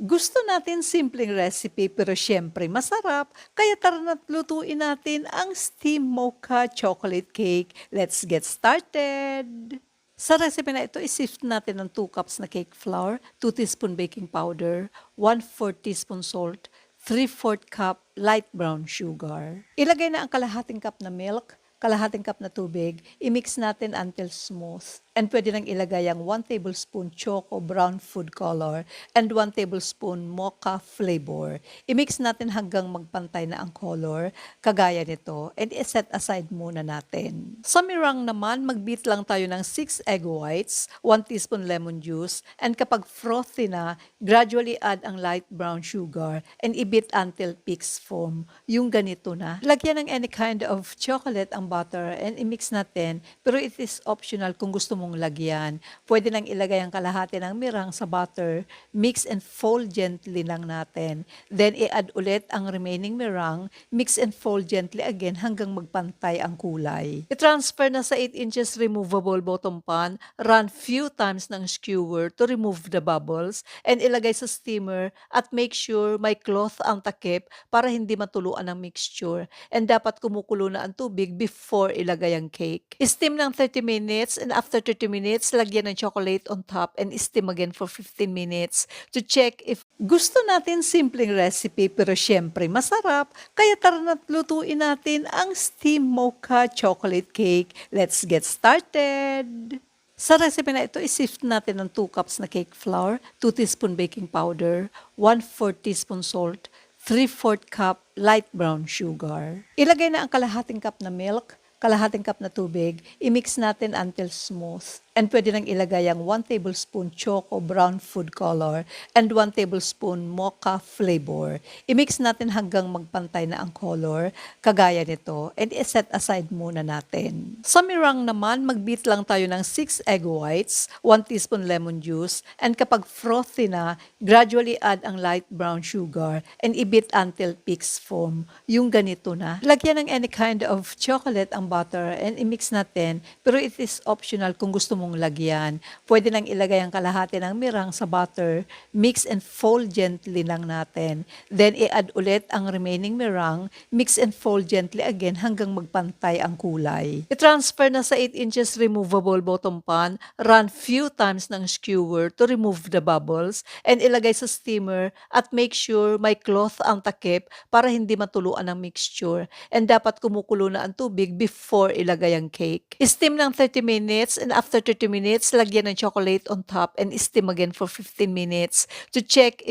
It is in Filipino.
Gusto natin simpleng recipe pero siyempre masarap, kaya tara na't lutuin natin ang steam mocha chocolate cake. Let's get started! Sa recipe na ito, isift natin ng 2 cups na cake flour, 2 teaspoon baking powder, 1/4 teaspoon salt, 3/4 cup light brown sugar. Ilagay na ang kalahating cup na milk, kalahating cup na tubig, i-mix natin until smooth. And pwede nang ilagay ang 1 tablespoon choco brown food color and 1 tablespoon mocha flavor. I-mix natin hanggang magpantay na ang color, kagaya nito, and i-set aside muna natin. Sa meringue naman, mag-beat lang tayo ng 6 egg whites, 1 teaspoon lemon juice, and kapag frothy na, gradually add ang light brown sugar and i-beat until peaks foam. Yung ganito na. Lagyan ng any kind of chocolate ang butter and i-mix natin, pero it is optional kung gusto mong lagyan. Pwede nang ilagay ang kalahati ng meringue sa butter, mix and fold gently lang natin. Then i-add ulit ang remaining meringue, mix and fold gently again hanggang magpantay ang kulay. I-transfer na sa 8 inches removable bottom pan, run few times ng skewer to remove the bubbles, and ilagay sa steamer at make sure may cloth ang takip para hindi matuluan ang mixture. And dapat kumukulo na ang tubig before ilagay ang cake. Steam ng 30 minutes and after 30 minutes, lagyan ng chocolate on top and steam again for 15 minutes to check if gusto natin simpleng recipe pero siyempre masarap. Kaya tara na't lutuin natin ang steam mocha chocolate cake. Let's get started! Sa recipe na ito, isift natin ng 2 cups na cake flour, 2 teaspoon baking powder, 1/4 teaspoon salt, 3/4 cup light brown sugar. Ilagay na ang kalahating cup na milk, kalahating cup na tubig, i-mix natin until smooth. And pwede nang ilagay ang 1 tablespoon choco brown food color and 1 tablespoon mocha flavor. I-mix natin hanggang magpantay na ang color, kagaya nito, and i-set aside muna natin. Sa meringue naman, mag-beat lang tayo ng 6 egg whites, 1 teaspoon lemon juice, and kapag frothy na, gradually add ang light brown sugar and i-beat until peaks foam. Yung ganito na. Lagyan ng any kind of chocolate ang butter and i-mix natin, pero it is optional kung gusto mong lagyan. Pwede nang ilagay ang kalahati ng meringue sa butter, mix and fold gently lang natin. Then i-add ulit ang remaining meringue, mix and fold gently again hanggang magpantay ang kulay. I-transfer na sa 8 inches removable bottom pan, run few times ng skewer to remove the bubbles, and ilagay sa steamer at make sure may cloth ang takip para hindi matuluan ang mixture. And dapat kumukulo na ang tubig before ilagay ang cake. Steam ng 30 minutes and after 30 minutes, lagyan ng chocolate on top and steam again for 15 minutes to check if